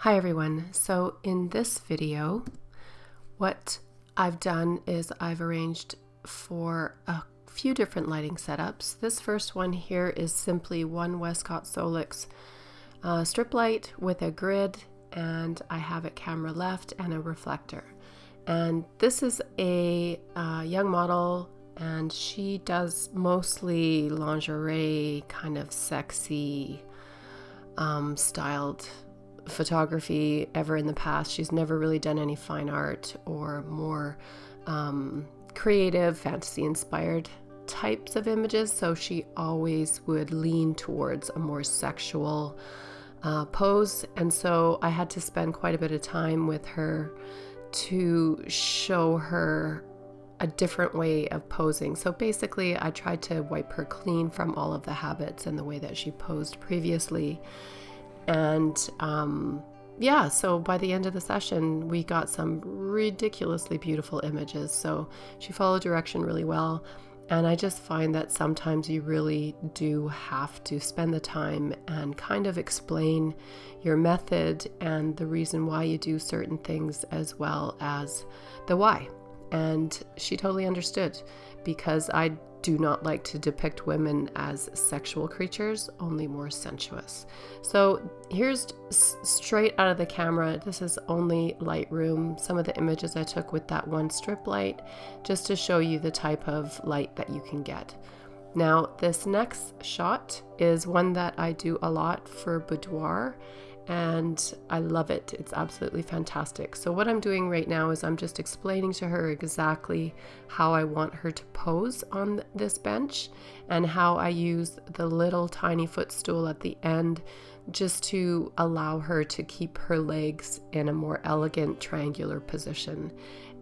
Hi everyone. So in this video, what I've done is I've arranged for a few different lighting setups. This first one here is simply one Westcott Solix strip light with a grid, and I have it camera left and a reflector. And this is a young model, and she does mostly lingerie, kind of sexy styled photography ever in the past. She's never really done any fine art or more creative, fantasy inspired types of images, so she always would lean towards a more sexual pose. And so I had to spend quite a bit of time with her to show her a different way of posing. So basically I tried to wipe her clean from all of the habits and the way that she posed previously. And yeah, so by the end of the session, we got some ridiculously beautiful images. So she followed direction really well. And I just find that sometimes you really do have to spend the time and kind of explain your method and the reason why you do certain things, as well as the why. And she totally understood, because I do not like to depict women as sexual creatures, only more sensuous. So here's straight out of the camera. This is only Lightroom. Some of the images I took with that one strip light, just to show you the type of light that you can get. Now, this next shot is one that I do a lot for boudoir, and I love it. It's absolutely fantastic. So what I'm doing right now is I'm just explaining to her exactly how I want her to pose on this bench, and how I use the little tiny footstool at the end just to allow her to keep her legs in a more elegant triangular position.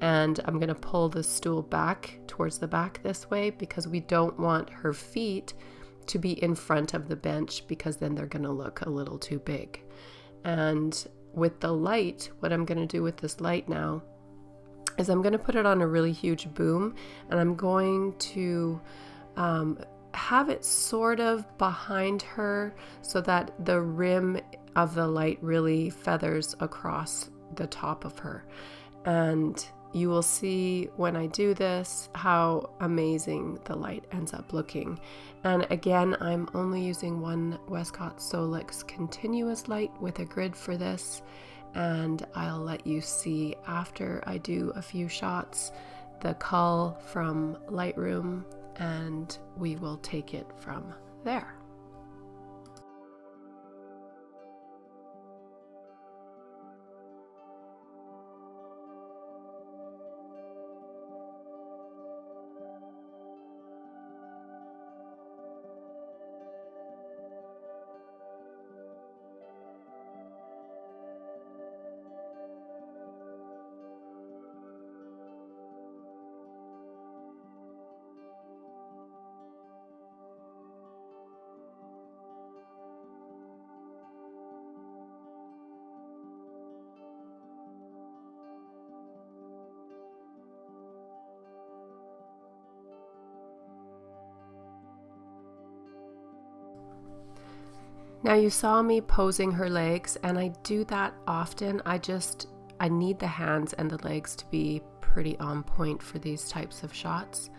And I'm going to pull the stool back towards the back this way, because we don't want her feet to be in front of the bench, because then they're going to look a little too big. And with the light, what I'm going to do with this light now is I'm going to put it on a really huge boom, and I'm going to have it sort of behind her so that the rim of the light really feathers across the top of her. And you will see when I do this how amazing the light ends up looking. And again, I'm only using one Westcott Solix continuous light with a grid for this, and I'll let you see after I do a few shots the cull from Lightroom, and we will take it from there. Now you saw me posing her legs, and I do that often. I need the hands and the legs to be pretty on point for these types of shots.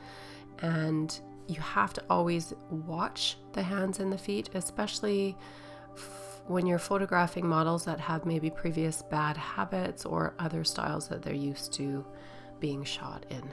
And you have to always watch the hands and the feet, especially when you're photographing models that have maybe previous bad habits or other styles that they're used to being shot in.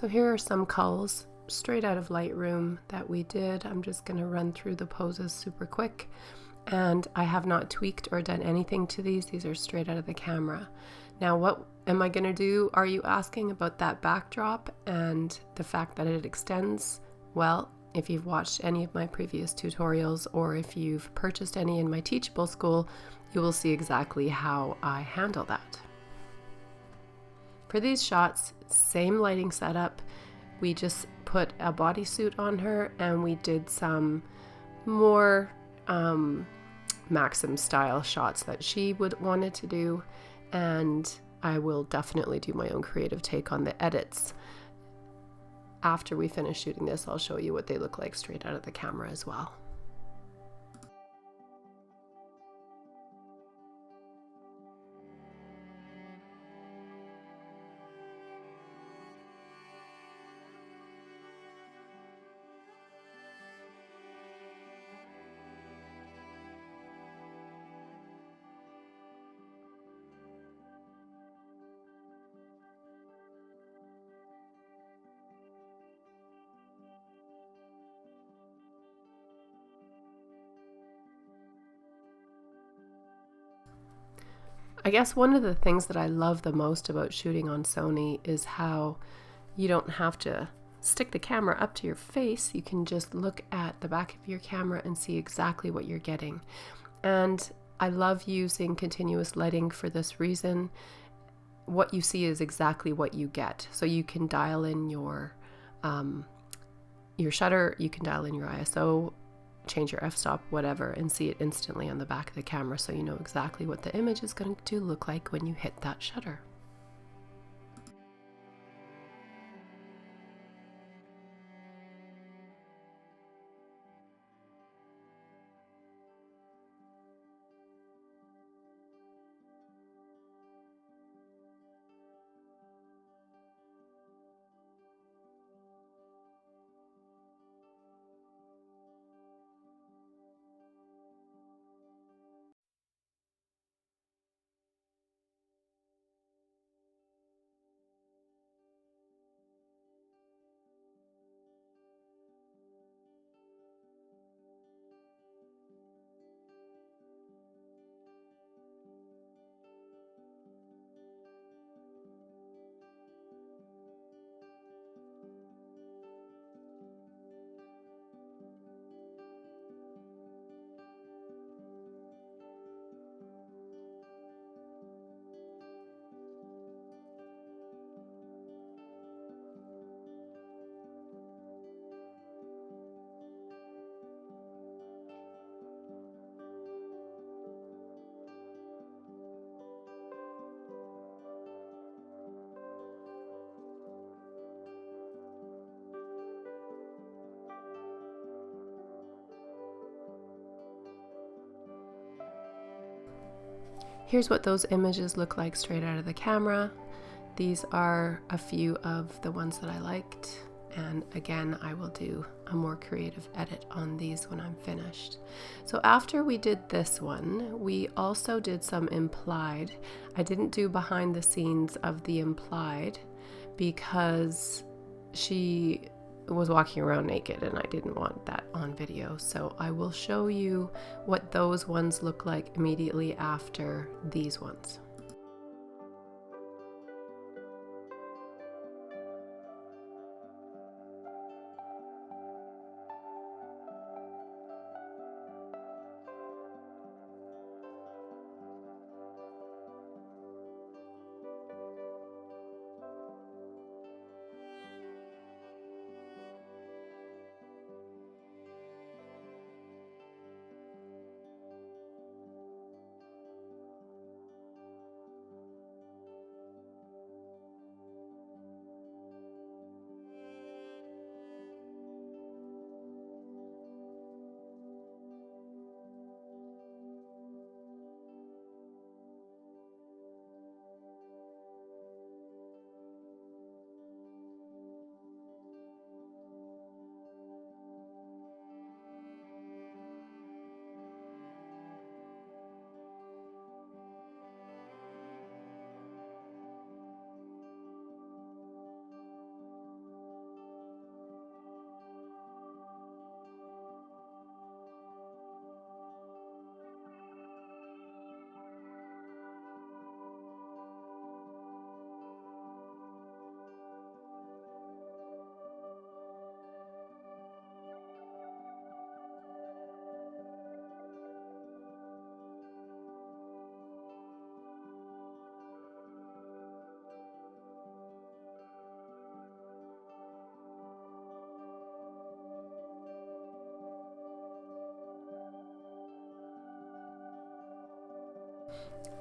So here are some culls straight out of Lightroom that we did. I'm just going to run through the poses super quick. And I have not tweaked or done anything to these. These are straight out of the camera. Now, what am I going to do? Are you asking about that backdrop and the fact that it extends? Well, if you've watched any of my previous tutorials or if you've purchased any in my Teachable school, you will see exactly how I handle that. For these shots, same lighting setup. We just put a bodysuit on her and we did some more Maxim style shots that she wanted to do, and I will definitely do my own creative take on the edits. After we finish shooting this, I'll show you what they look like straight out of the camera as well. I guess one of the things that I love the most about shooting on Sony is how you don't have to stick the camera up to your face. You can just look at the back of your camera and see exactly what you're getting. And I love using continuous lighting for this reason. What you see is exactly what you get. So you can dial in your shutter, you can dial in your ISO, change your f-stop, whatever, and see it instantly on the back of the camera, so you know exactly what the image is going to look like when you hit that shutter. Here's what those images look like straight out of the camera. These are a few of the ones that I liked, and again, I will do a more creative edit on these when I'm finished. So after we did this one, we also did some implied. I didn't do behind the scenes of the implied because she was walking around naked and I didn't want that on video. So I will show you what those ones look like immediately after these ones.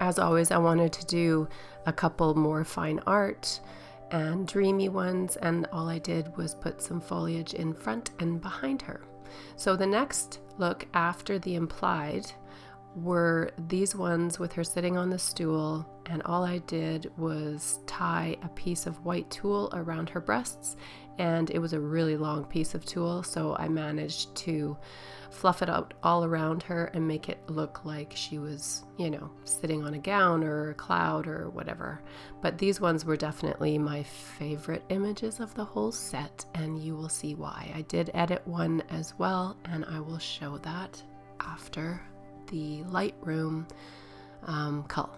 As always, I wanted to do a couple more fine art and dreamy ones, and all I did was put some foliage in front and behind her. So the next look after the implied were these ones with her sitting on the stool, and all I did was tie a piece of white tulle around her breasts, and it was a really long piece of tulle, so I managed to fluff it out all around her and make it look like she was, sitting on a gown or a cloud or whatever. But these ones were definitely my favorite images of the whole set, and you will see why. I did edit one as well, and I will show that after the Lightroom cull.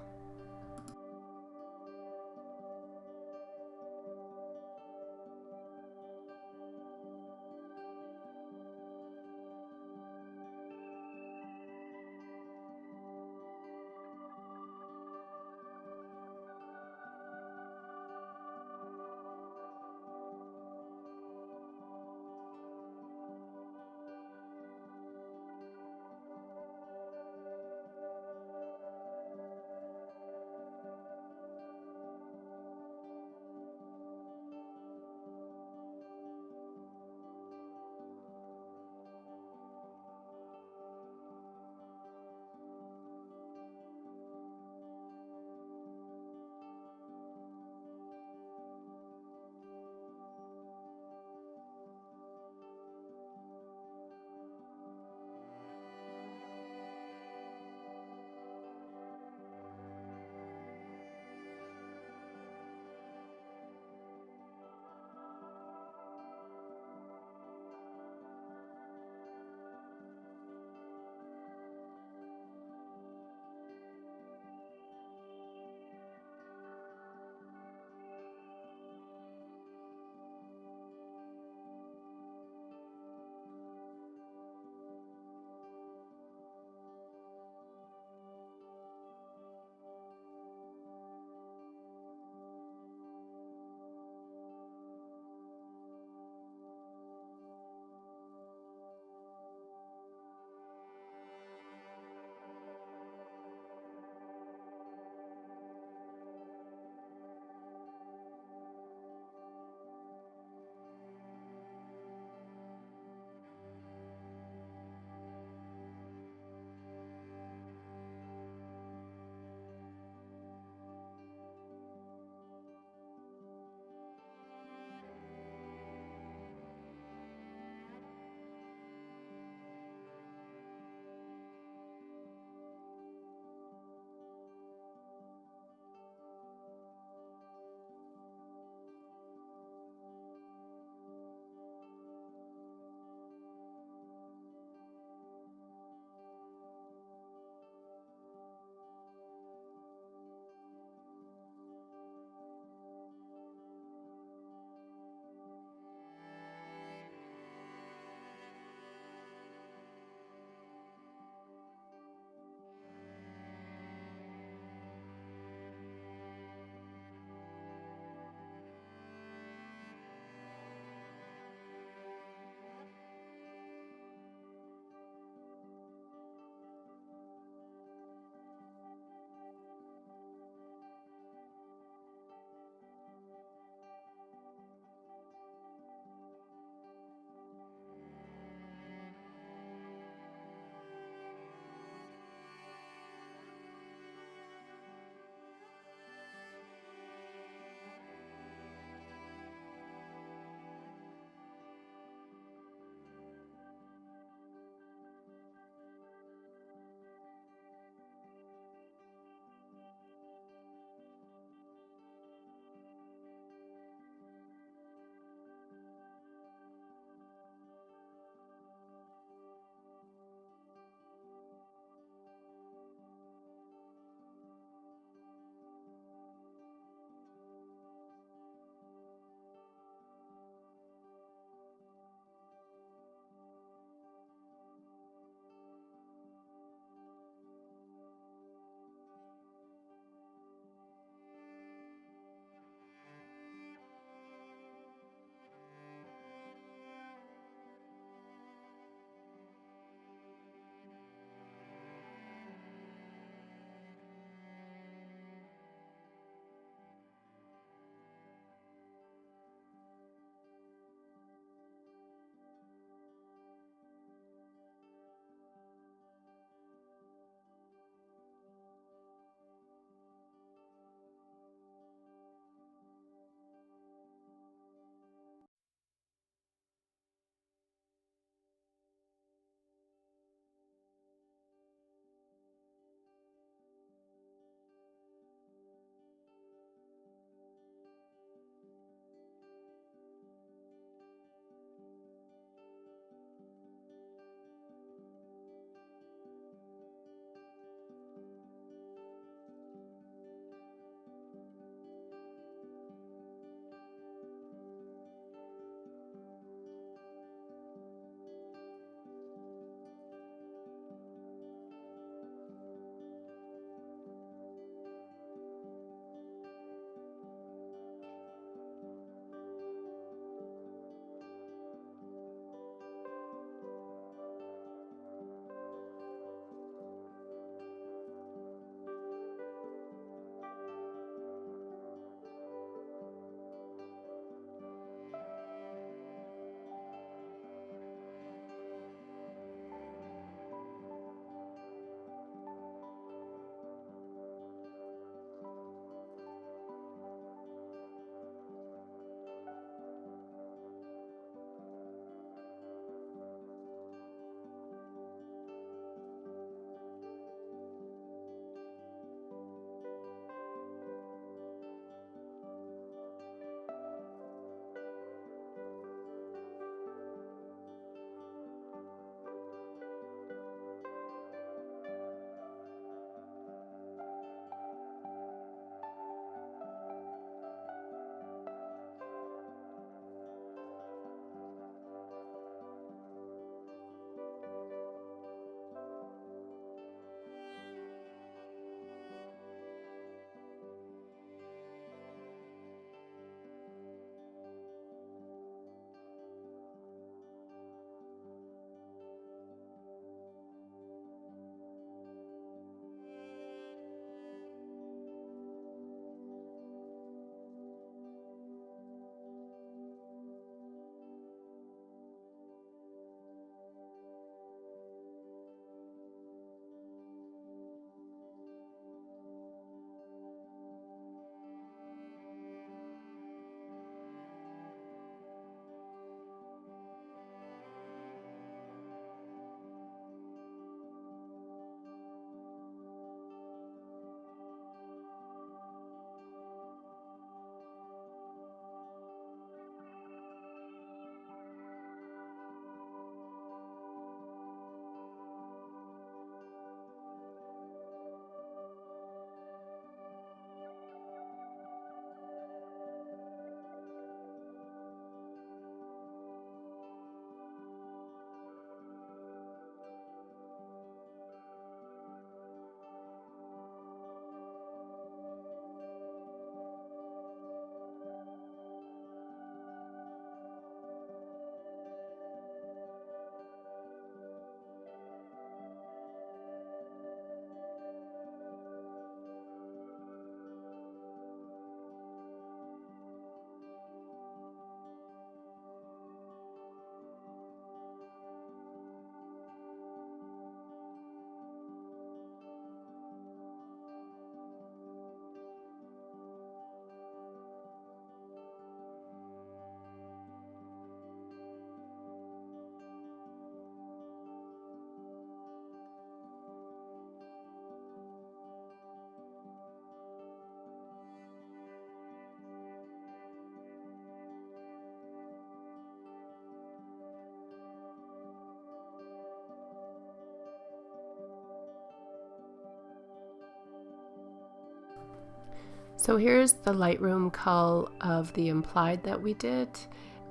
So here's the Lightroom cull of the implied that we did,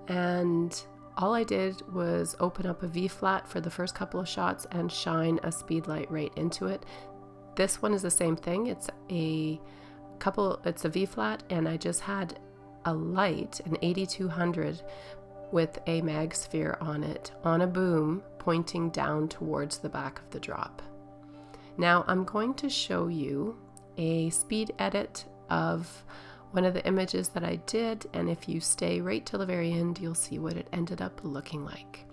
and all I did was open up a V-flat for the first couple of shots and shine a speed light right into it. This one is the same thing. It's a V-flat, and I just had a light, an AD200 with a mag sphere on it, on a boom pointing down towards the back of the drop. Now I'm going to show you a speed edit of one of the images that I did, and if you stay right till the very end, you'll see what it ended up looking like.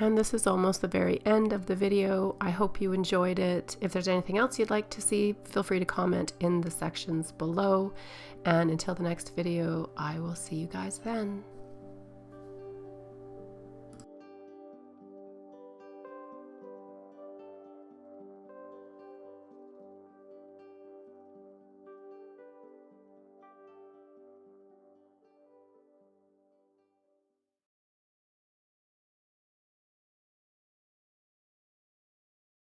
And this is almost the very end of the video. I hope you enjoyed it. If there's anything else you'd like to see, feel free to comment in the sections below. And until the next video, I will see you guys then.